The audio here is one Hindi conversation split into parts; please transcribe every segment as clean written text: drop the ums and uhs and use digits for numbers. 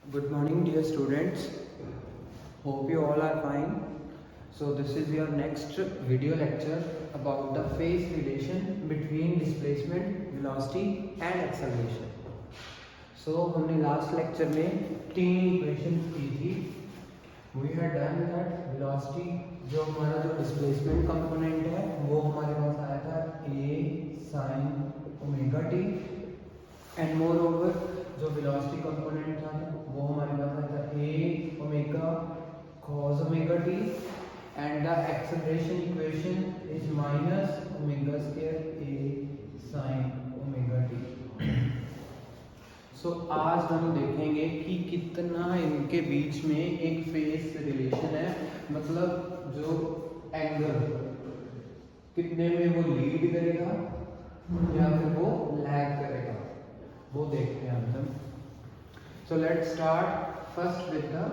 Good morning, dear students. Hope you all are fine. So this is your next video lecture about the phase relation between displacement, velocity and acceleration. So हमने last lecture में तीन equations की थी. We had done that velocity जो हमारा जो displacement component है वो हमारे पास आया था a sin omega t and moreover जो velocity component था वो हमारे पास आया था a omega cos omega t and the acceleration equation is minus omega square a sin omega t. So आज हम देखेंगे कि कितना इनके बीच में एक फेस रिलेशन है, मतलब जो एंगल कितने में वो लीड करेगा या फिर वो लैग करेगा वो देखते हैं हम. So let's start first with the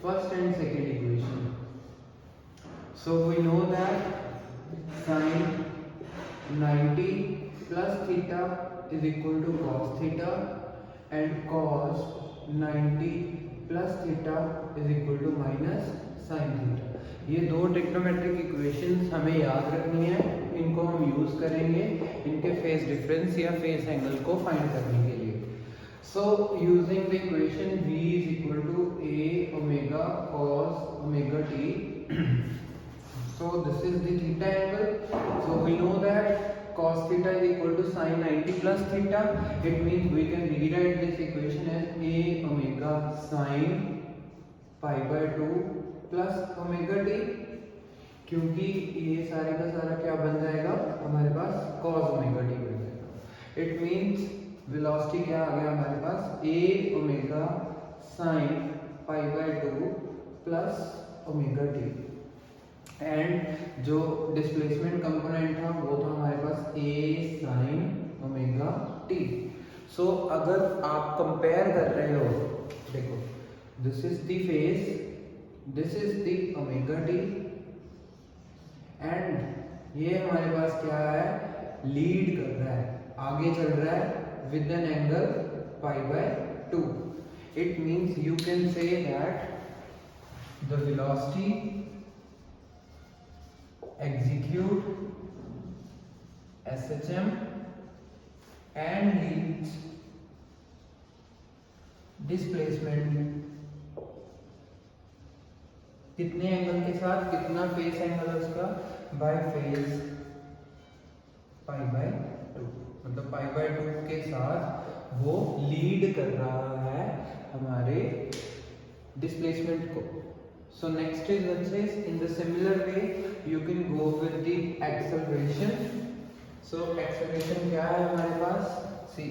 first and second equation. So we know that sin 90 plus theta is equal to cos theta and cos 90 plus theta is equal to minus sin theta. ये दो ट्रिग्नोमेट्रिक इक्वेशंस हमें याद रखनी है, इनको हम यूज करेंगे इनके फेस डिफरेंस या फेस एंगल को फाइंड करने के लिए. So using the equation v is equal to a omega cos omega t. So this is the theta angle. So we know that cos theta is equal to sin 90 plus theta. It means we can rewrite this equation as a omega sin pi by 2 plus omega t, क्योंकि ये सारे का सारा क्या बन जाएगा हमारे पास cos omega t बन जाएगा. It means वेलोसिटी क्या आ गया हमारे पास a omega sin pi by 2 plus omega t and जो डिस्प्लेसमेंट कंपोनेंट था वो था हमारे पास a sin omega t. सो अगर आप कंपेयर कर रहे हो, देखो this is the face, this is the omega t and ये हमारे पास क्या है, लीड कर रहा है, आगे चल रहा है with an angle pi by 2. It means you can say that the velocity execute SHM and leads displacement कितने एंगल के साथ, कितना फेस एंगल है उसका, बाय फेस पाई बाय 2, मतलब पाई बाय 2 के साथ वो लीड कर रहा है हमारे डिस्प्लेसमेंट को. So next is in the similar way you can go with the acceleration. So acceleration क्या है हमारे पास, see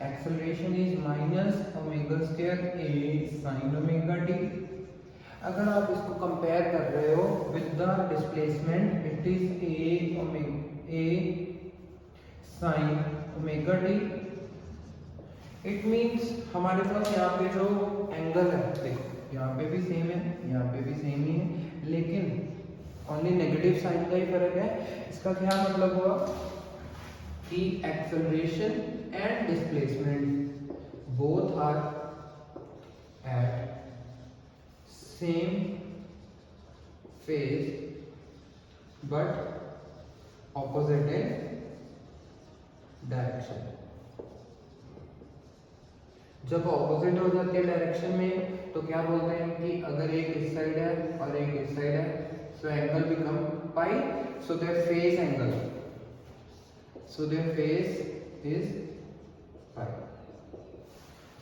acceleration is minus omega square a sin omega t. अगर आप इसको कंपेयर कर रहे हो with the displacement, it is a sin omega t. It means हमारे पास यहाँ पे जो एंगल है, देखो यहाँ पे भी सेम है, यहाँ पे भी सेम ही है, लेकिन ओनली नेगेटिव साइन का ही फर्क है. इसका क्या मतलब हुआ कि acceleration and displacement both are at same phase but opposite in direction. जब ऑपोजिट हो जाती है डायरेक्शन में तो क्या बोलते हैं कि अगर एक इस साइड है और एक इस साइड है, so angle become pi, so their phase angle, so their phase is pi.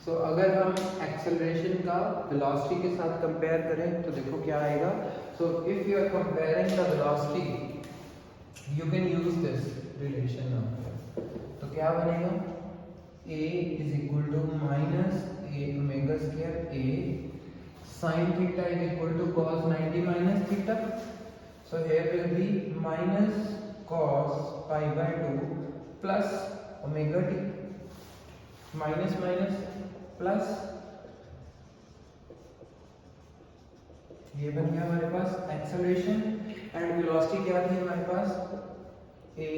So अगर हम एक्सेलरेशन का वेलोसिटी के साथ कंपेयर करें तो देखो क्या आएगा. So if you are comparing the velocity you can use this relation now. तो क्या बनेगा, a is equal to minus a omega square a sin theta is equal to cos 90 minus theta. So here will be minus cos pi by 2 plus omega t, minus minus plus, ये बन गया हमारे पास एक्सेलरेशन एंड वेलोसिटी क्या थी हमारे पास a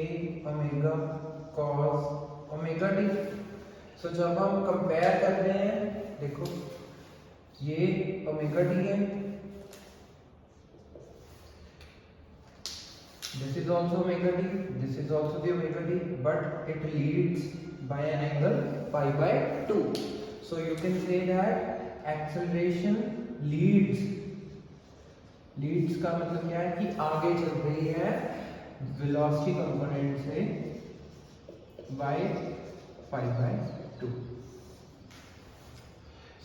omega cos omega t. सो जब हम कंपेयर कर रहे हैं, देखो ये ओमेगा टी है, this is also omega t, this is also the omega t, but it leads by an angle pi by 2. So you can say that acceleration leads का मतलब क्या है कि आगे चल रही है velocity component से by pi by 2.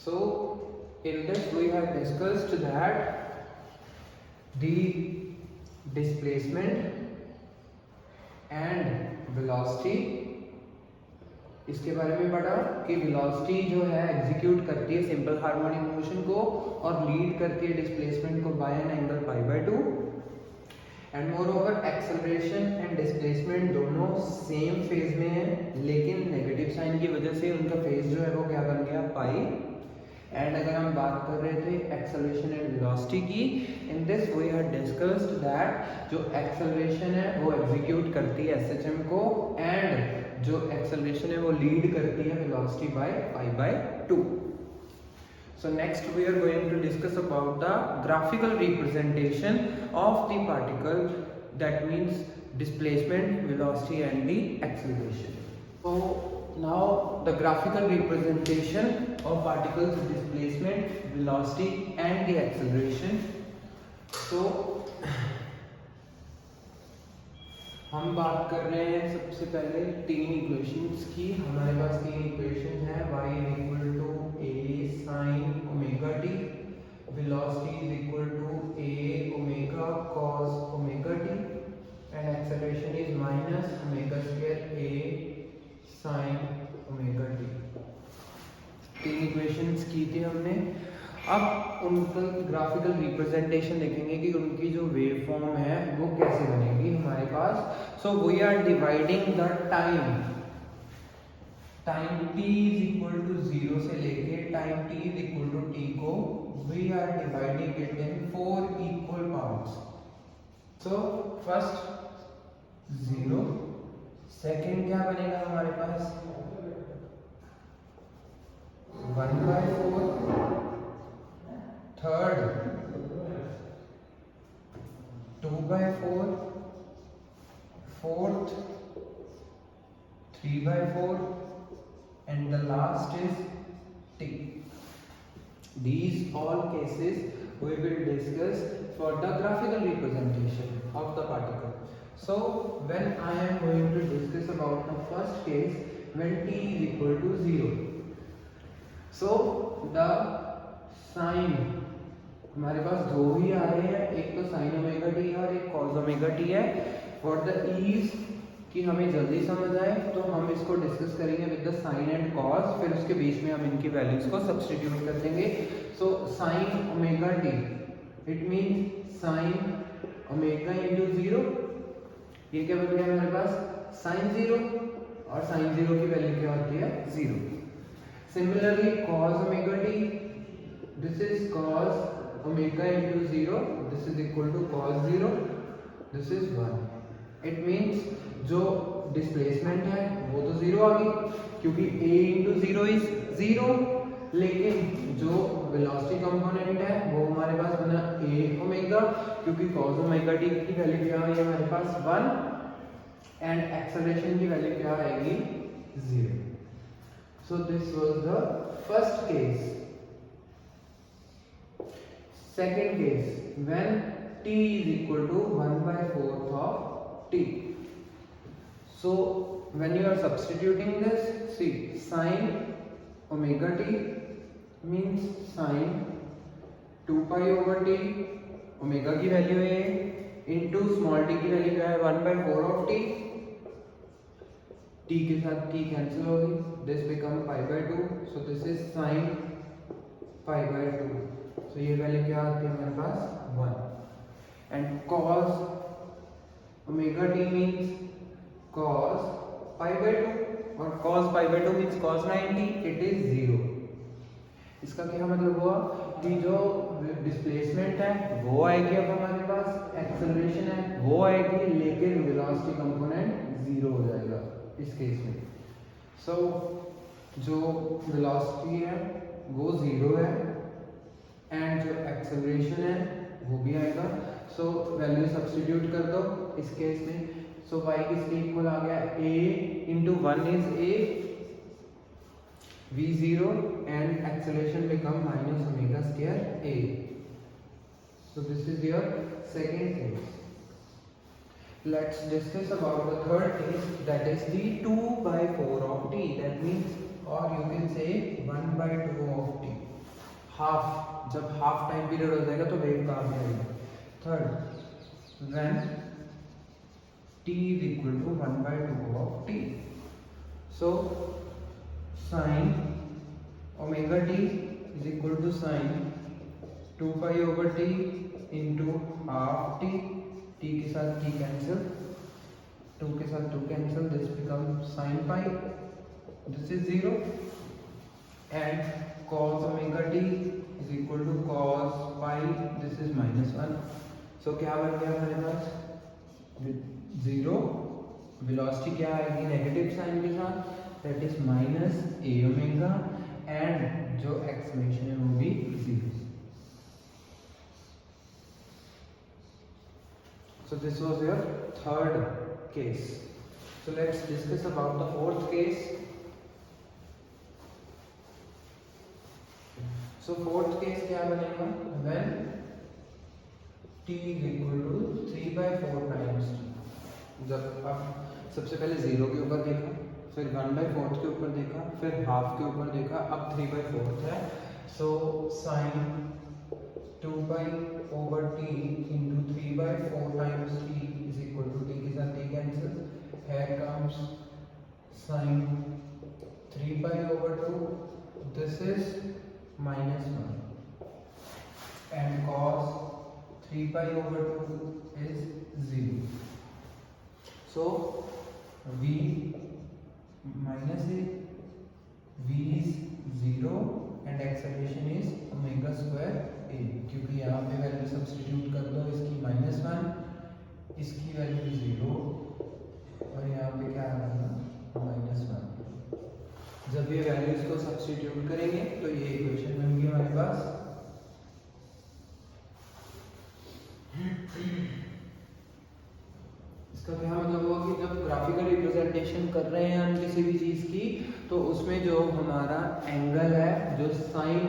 So in this we have discussed that the displacement and velocity, इसके बारे में पढ़ा कि velocity जो है एग्जीक्यूट करती है सिंपल हार्मोनिक मोशन को और लीड करती है डिस्प्लेसमेंट को by an angle pi by 2. And moreover acceleration and displacement दोनों सेम फेज में है, लेकिन नेगेटिव साइन की वजह से उनका फेज जो है वो क्या बन गया, पाई. एंड अगर हम बात कर रहे थे एक्सेलरेशन एंड वेलोसिटी की, in this we had discussed that जो एक्सेलरेशन है वो एग्जीक्यूट करती है एसएचएम को, एंड जो एक्सेलरेशन है वो लीड करती है velocity by pi by 2. So next we are going to discuss about the graphical representation of the particle, that means displacement, velocity and the acceleration. So now the graphical representation of particles displacement, velocity and the acceleration. So हम बात कर रहे हैं सबसे पहले तीन इक्वेशंस की. हमारे पास तीन इक्वेशन है, y equal to a sin omega t, velocity is equal to a omega cos omega t, and acceleration is minus omega square a sin omega t. तीन इक्वेशंस की थी हमने. अब उनका ग्राफिकल रिप्रेजेंटेशन देखेंगे कि उनकी जो वेव फॉर्म है वो कैसे बनेगी हमारे पास. So we are dividing the time t is equal to 0 से लेके time t is equal to t को we are dividing it in 4 equal parts. So first 0, second क्या बनेगा हमारे पास 1/4, third 2/4, fourth 3/4 and the last is t. These all cases we will discuss for the graphical representation of the particle. So when I am going to discuss about the first case, when t is equal to 0, so the sin हमारे पास दो ही आ रहे हैं, एक तो साइन ओमेगा टी है और एक कॉस ओमेगा टी है. फॉर द ईज कि हमें जल्दी समझ आए तो हम इसको डिस्कस करेंगे with the sine and cos, फिर उसके बीच में हम इनकी वैल्यूज को सब्स्टिट्यूट कर देंगे. So sine omega T it means sine omega into 0. ये क्या बन गया हमारे पास साइन 0, और साइन 0 की वैल्यू क्या होती है 0. Similarly cos omega T, this is cos omega into 0, this is equal to cos 0, this is 1. It means जो displacement है वो तो 0 आ गई क्योंकि a into 0 is 0, लेकिन जो velocity component है वो हमारे पास बना a omega क्योंकि cos omega t की वैल्यू क्या आई हमारे पास 1, and acceleration की वैल्यू क्या आएगी 0. So this was the first case. Second case, when t is equal to 1/4 of t. So when you are substituting this, see sin omega t means sin 2 pi over t, omega की वैल्यू है into small t की वैल्यू क्या है 1/4 of t. t के साथ t कैंसिल होगी, this become pi by 2, so this is sin pi by 2. तो ये वैल्यू क्या आती है हमारे पास 1. And cos omega t means cos pi by 2, और cos pi by 2 means cos 90, it is 0. इसका क्या मतलब हुआ कि जो डिस्प्लेसमेंट है वो आएगी अब हमारे पास, एक्सेलरेशन है वो आएगी, लेकिन वेलोसिटी कंपोनेंट 0 हो जाएगा इस केस में. सो जो वेलोसिटी है वो 0 है एंड जो एक्सेलरेशन है वो भी आएगा। सो वैल्यू सब्स्टिट्यूट कर दो इस केस में। सो y किसके इक्वल आ गया, a into 1 is a v0 and acceleration become minus omega square a। So this is your second case. Let's discuss about the third case, that is the 2 by 4 of t. That means, or you can say 1 by 2 of t. Half, जब half time period हो जाएगा तो वेव कहाँ पे आएगा। Third, when t is equal to 1 by 2 of t. So sin omega t is equal to sin 2 pi over t into half t, t के साथ टी कैंसिल, 2 के साथ 2 cancel, this become sine pi, this is 0 and cos omega t is equal to cos pi, this is -1। So क्या बन गया हमारे पास, 0, वेलोसिटी क्या आएगी नेगेटिव साइन के साथ, that is minus A omega and जो एक्सेलरेशन है वो भी 0। So this was your third case. So let's discuss about the fourth case. So fourth case क्या बनेगा, when t is equal to 3 by 4 times t. जब अब सबसे पहले 0 के ऊपर देखा, फिर 1 by 4 के ऊपर देखा, फिर हाफ के ऊपर देखा, अब 3 by 4 है। So sin 2 pi over t into 3 by 4 times t is equal to t के साथ t cancel, here comes sin 3 pi over 2, this is -1 and cos 3 pi over 2 is 0. So v minus a, v is 0 and acceleration is omega square a, क्योंकि यहाँ पे वैल्यू सब्स्टिट्यूट कर दो, इसकी -1, इसकी वैल्यू 0 और यहाँ पे क्या आएगा -1। जब ये वैल्यूज को सब्स्टिट्यूट करेंगे तो ये इक्वेशन बन गई हमारे पास। इसका क्या मतलब हुआ कि जब ग्राफिकल रिप्रेजेंटेशन कर रहे हैं हम किसी भी चीज की, तो उसमें जो हमारा एंगल है, जो साइन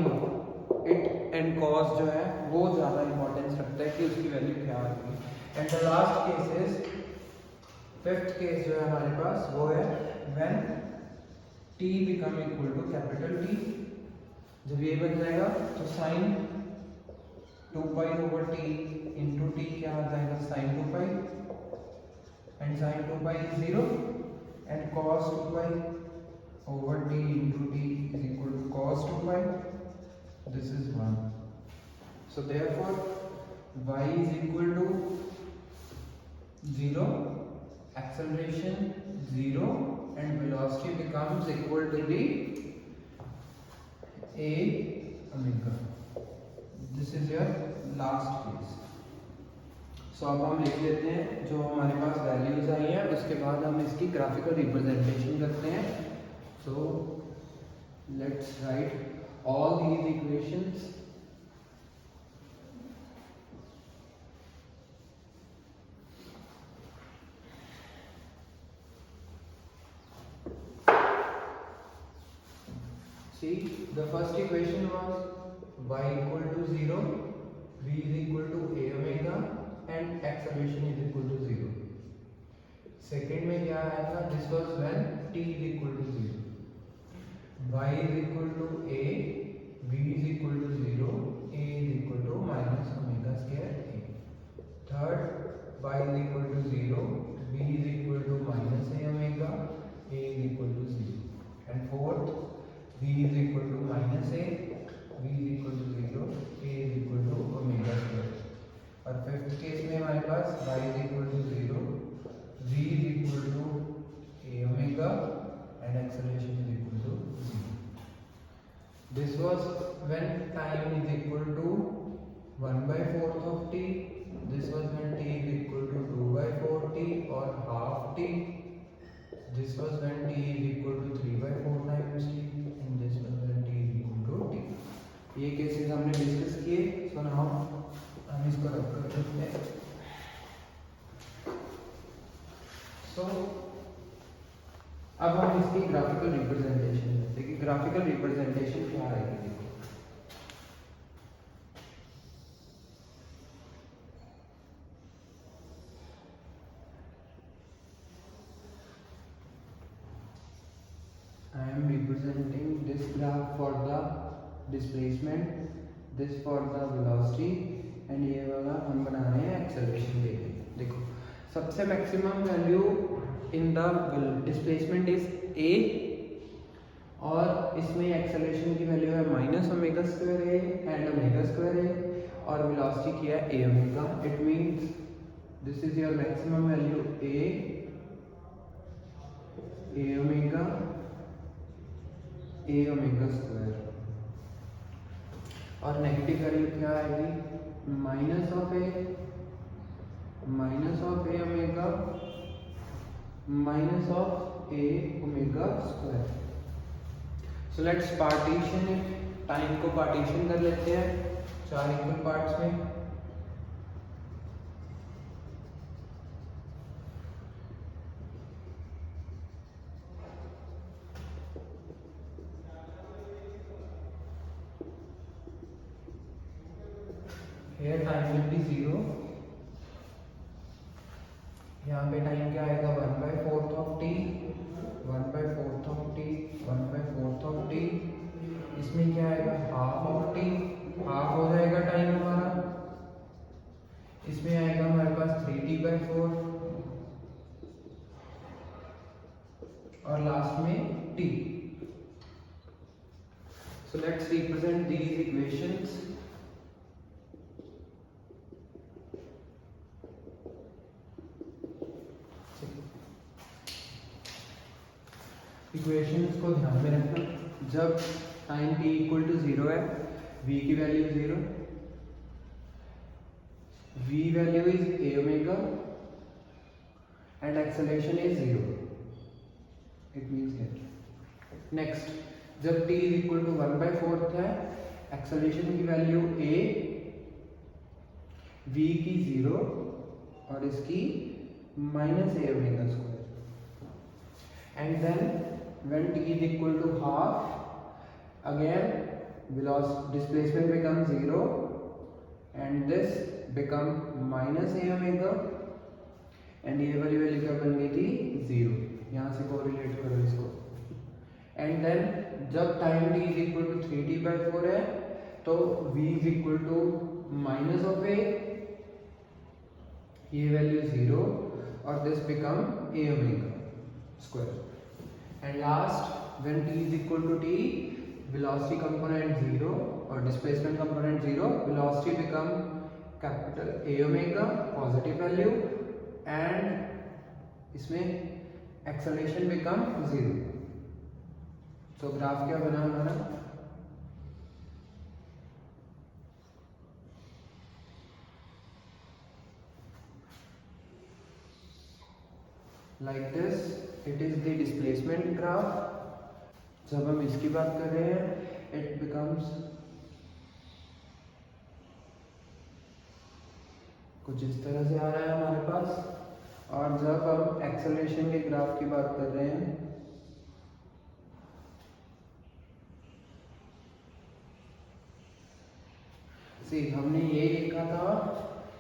इट एंड कॉस जो है वो ज़्यादा इंपॉर्टेंस रखता है कि उसकी वैल्यू क्या आएगी। And the last case is, fifth case जो है हमारे पास वो है when t become equal to capital T। जब ये बन जाएगा तो sine 2 pi over t into t क्या आ जाएगा, sine 2 pi and sine 2 pi is 0 and cos 2 pi over t into t is equal to cos 2 pi, this is 1. So therefore y is equal to 0, acceleration 0 and velocity becomes equal to the a omega. This is your last case. So अब हम लिख लेते हैं जो हमारे पास वैल्यूज आई हैं, उसके बाद हम इसकी ग्राफिकल रिप्रेजेंटेशन करते हैं। So let's write all these equations. See, the first equation was y equal to 0, v is equal to a omega and acceleration is equal to 0. Second में क्या आया था, this was when t is equal to 0, y is equal to a, v is equal to 0, a is equal to minus omega square a. Third, y is equal to 0, v is equal to minus a omega, a is equal to 0. And fourth, v is equal to minus a, v is equal to 0, a is equal to omega square. और फिफ्थ केस में हमारे पास y is equal to 0, v is equal to a omega and acceleration is equal to 0. This was when time is equal to 1 by 4th of t. This was when t is equal to 2 by 4t or half t. This was when t is equal to 3 by 4 times t, and this was when t is equal to t. ये केसेस हमने डिस्कस किए। सो नाउ हम इसको रख कर देते हैं। सो अब हम इसकी ग्राफिकल रिप्रेजेंटेशन देखते हैं कि ग्राफिकल रिप्रेजेंटेशन क्या आएगी। देखो I am representing this graph for the displacement, this for the velocity and ये वाला हम बना रहे हैं एक्सेलरेशन के लिए। देखो सबसे maximum value in the displacement is a और इसमें एक्सेलरेशन की वैल्यू है minus omega square A and omega square A और वेलोसिटी किया है a omega. It means this is your maximum value a omega A omega square और नेगेटिव वैल्यू क्या आएगी minus of A omega minus of A omega square. So let's partition it, time को पार्टीशन कर लेते हैं 4 इक्वल पार्ट्स में। Here time will be 0, यहाँ पे टाइम क्या आएगा 1/4 of t, 1/4 of t, 1/4 of t। इसमें क्या आएगा हाफ ऑफ t, हाफ हो जाएगा टाइम हमारा। इसमें आएगा हमारे पास 3t/4 और लास्ट में t। So let's represent these equations. Equations को ध्यान में रखना, जब टाइम t इक्वल टू 0 है v की value 0, v value is a omega and acceleration is 0। It means that next जब t इज इक्वल टू 1/4 है एक्सेलरेशन की वैल्यू a, v की 0 और इसकी minus a omega square. And then when t is equal to half, again velocity displacement becomes 0 and this become minus a omega and ये वाली वैल्यू क्या बन गई थी 0। यहाँ से कोरिलेट करो इसको। एंड देन जब time t is equal to 3t/4 है तो v is equal to minus of a, ये वैल्यू 0 और this become a omega square. And last when t is equal to t, velocity component 0 और displacement component 0, velocity become capital A omega positive value and इसमें acceleration become 0। तो ग्राफ क्या बना हमारा like this, it is the displacement graph। जब हम इसकी बात कर रहे हैं it becomes कुछ इस तरह से आ रहा है हमारे पास। और जब हम एक्सेलरेशन के ग्राफ की बात कर रहे हैं हमने ये लिखा था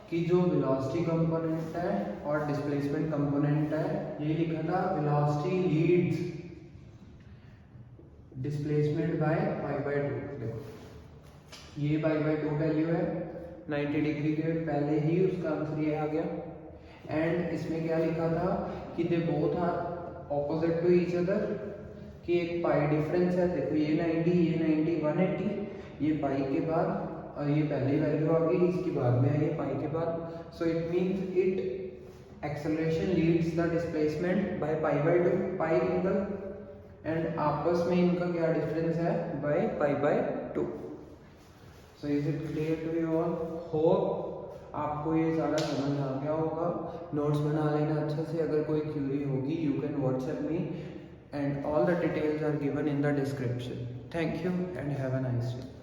कि जो वेलोसिटी कंपोनेंट है और डिस्प्लेसमेंट कंपोनेंट है, ये लिखा था वेलोसिटी लीड्स डिस्प्लेसमेंट बाय π/2। देखो ये π/2 वैल्यू है 90 डिग्री के पहले ही उसका आंसर ये आ गया। एंड इसमें क्या लिखा था कि they both are opposite to each other, कि एक पाई डिफरेंस है। देखो ये 90 ये 90 180, ये पाई के बाद और ये पहली वैल्यू आ गई, इसके बाद में है ये पाई के बाद। So it means it acceleration leads the displacement by π/2 pi angle and आपस में इनका क्या डिफरेंस है by π/2। So is it clear to you all? Hope आपको ये सारा समझ आ गया होगा। नोट्स बना लेना अच्छे से। अगर कोई क्यूरी होगी you can WhatsApp me and all the details are given in the description. Thank you and have a nice day.